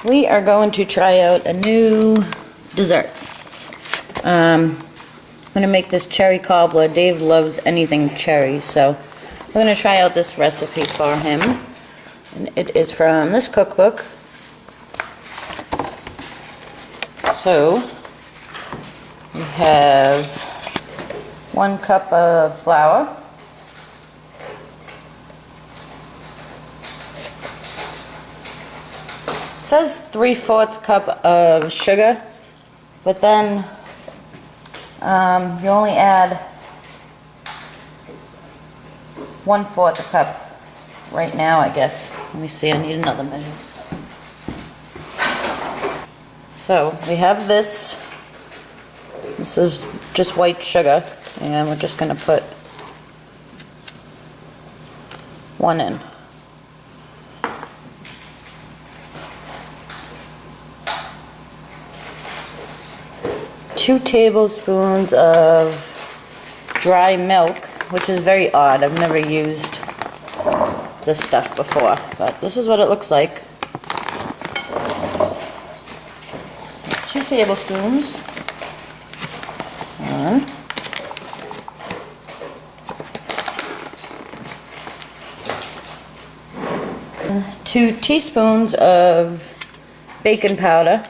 We are going to try out a new dessert. I'm going to make this cherry cobbler. Dave loves anything cherry, so we're going to try out this recipe for him. And it is from this cookbook. So, we have 1 cup of flour. It says 3/4 cup of sugar, but then you only add 1/4 a cup right now, I guess. Let me see, I need another measure. So we have this. This is just white sugar, and we're just going to put 1 in. Two tablespoons of dry milk, which is very odd. I've never used this stuff before, but this is what it looks like. 2 tablespoons. 1. 2 teaspoons of baking powder.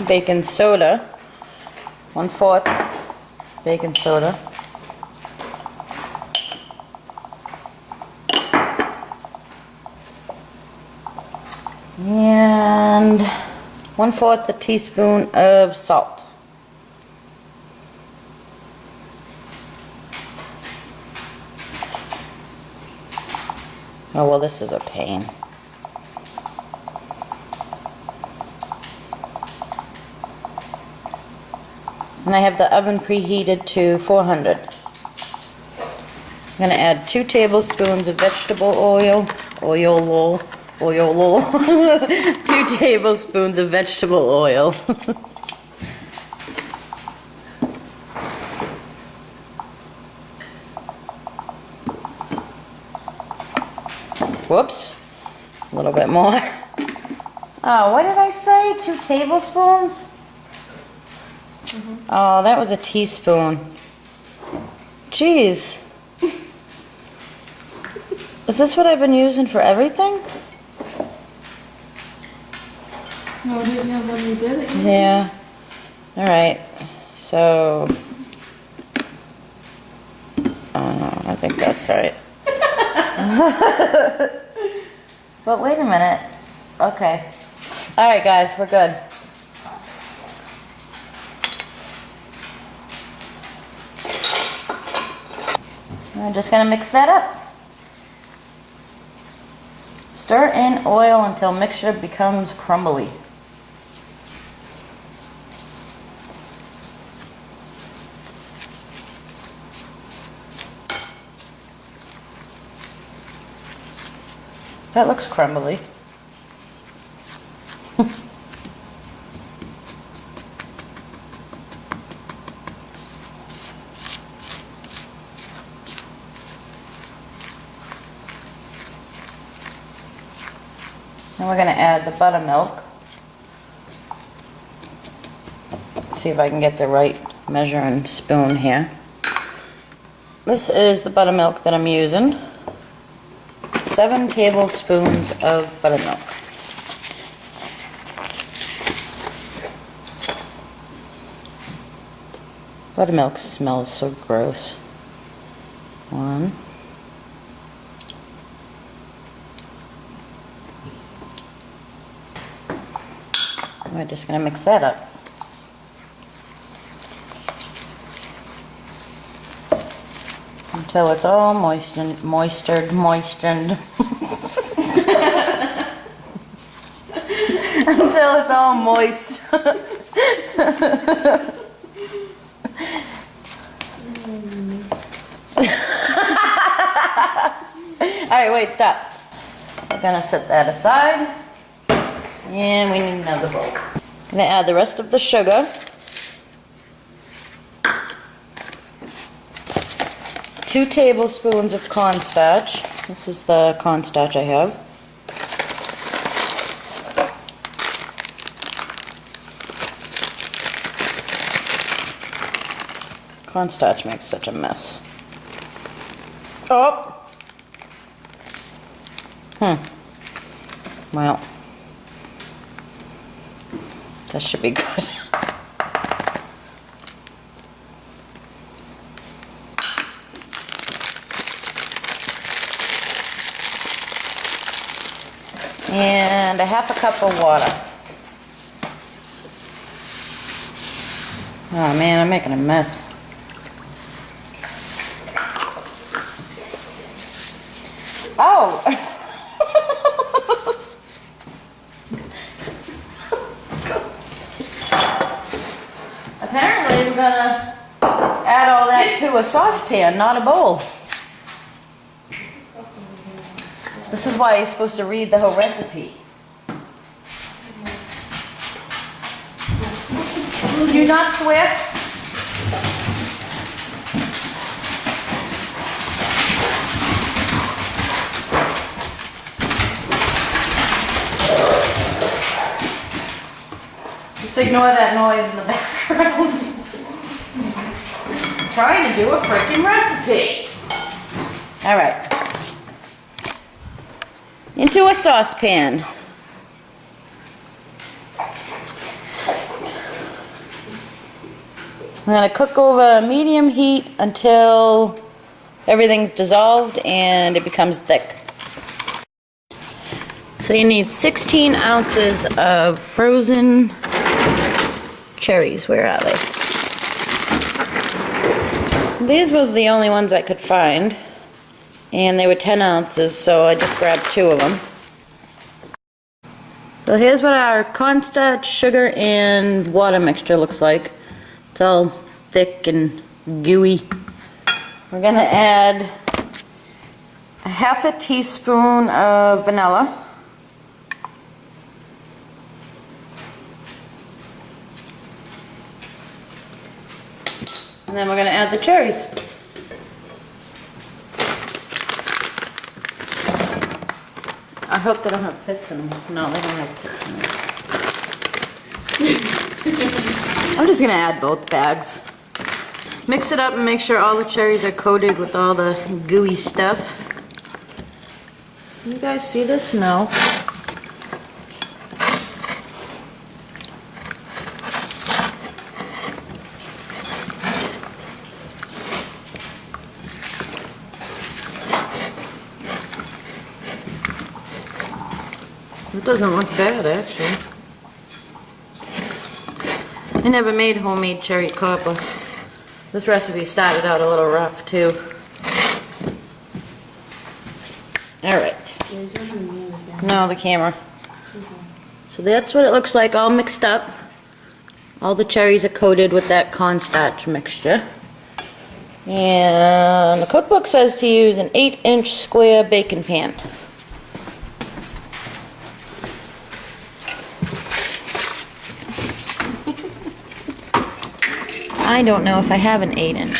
Baking soda, 1/4 baking soda. And 1/4 a teaspoon of salt. Oh, well, this is a pain. And I have the oven preheated to 400. I'm going to add 2 tablespoons of vegetable oil. 2 tablespoons of vegetable oil. Whoops. A little bit more. Oh, what did I say? 2 tablespoons? Oh, that was a teaspoon. Jeez. Is this what I've been using for everything? No, didn't have when you did it. Yeah. Alright. So, I think that's right. But wait a minute. Okay. Alright guys, we're good. I'm just going to mix that up. Stir in oil until mixture becomes crumbly. That looks crumbly. Now we're going to add the buttermilk. See if I can get the right measuring spoon here. This is the buttermilk that I'm using. 7 tablespoons of buttermilk. Buttermilk smells so gross. 1. We're just going to mix that up. Until it's all moistened. Until it's all moist. Alright, wait, stop. We're going to set that aside. And we need another bowl. Gonna add the rest of the sugar. 2 tablespoons of cornstarch. This is the cornstarch I have. Cornstarch makes such a mess. Oh! Well, that should be good. And a half a cup of water. Oh man, I'm making a mess. Oh! Apparently we're gonna add all that to a saucepan, not a bowl. This is why you're supposed to read the whole recipe. Do you not swear? Just ignore that noise in the background. I'm trying to do a freaking recipe. All right. Into a saucepan. I'm going to cook over medium heat until everything's dissolved and it becomes thick. So you need 16 ounces of frozen cherries. Where are they? These were the only ones I could find. And they were 10 ounces, so I just grabbed 2 of them. So here's what our cornstarch, sugar, and water mixture looks like. It's all thick and gooey. We're gonna add a half a teaspoon of vanilla. And then we're gonna add the cherries. I hope they don't have pits in them. No, they don't have pits in them. I'm just gonna add both bags. Mix it up and make sure all the cherries are coated with all the gooey stuff. Can you guys see this? No. It doesn't look bad, actually. I never made homemade cherry cobbler. This recipe started out a little rough, too. Alright. No, the camera. So that's what it looks like, all mixed up. All the cherries are coated with that cornstarch mixture. And the cookbook says to use an 8-inch square baking pan. I don't know if I have an 8-inch.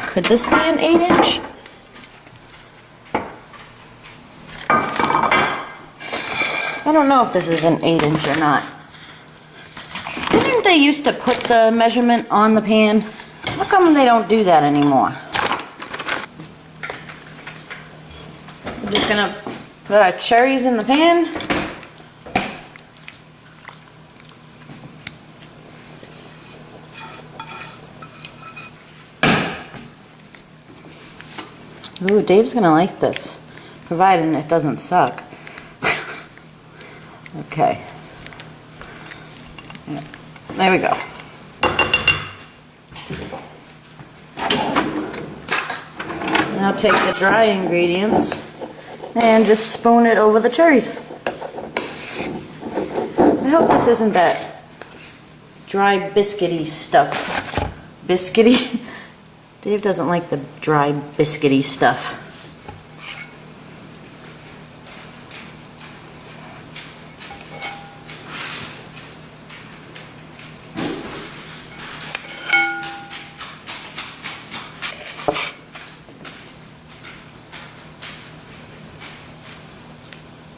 Could this be an 8-inch? I don't know if this is an 8-inch or not. Didn't they used to put the measurement on the pan? How come they don't do that anymore? We're just gonna put our cherries in the pan. Ooh, Dave's gonna like this, providing it doesn't suck. Okay. Yeah, there we go. Now take the dry ingredients and just spoon it over the cherries. I hope this isn't that dry biscuity stuff. Biscuity? Dave doesn't like the dry biscuity stuff.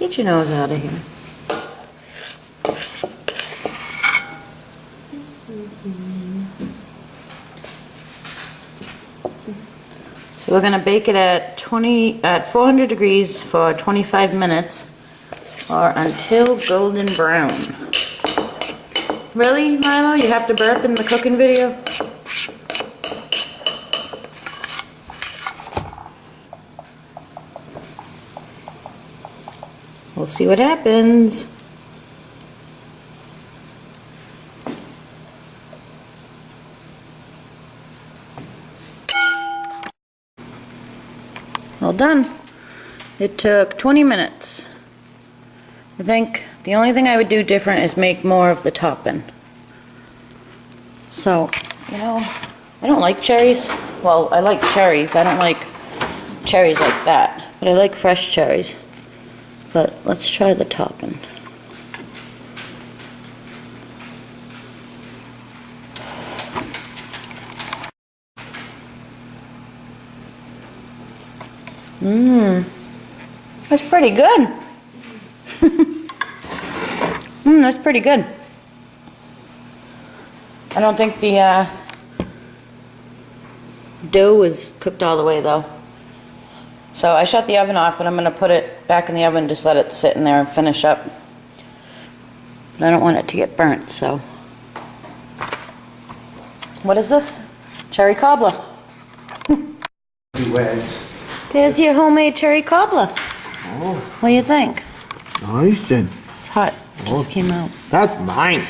Get your nose out of here. So we're gonna bake it at 400 degrees for 25 minutes or until golden brown. Really, Milo? You have to burp in the cooking video? We'll see what happens. Well done. It took 20 minutes. I think the only thing I would do different is make more of the topping. So, you know, I don't like cherries. Well, I like cherries. I don't like cherries like that, but I like fresh cherries. But let's try the topping. That's pretty good. That's pretty good. I don't think the dough is cooked all the way though. So I shut the oven off, but I'm going to put it back in the oven, just let it sit in there and finish up. But I don't want it to get burnt, so. What is this? Cherry cobbler. There's your homemade cherry cobbler. Oh, What do you think? nice then. It's hot. It just came out. That's mine.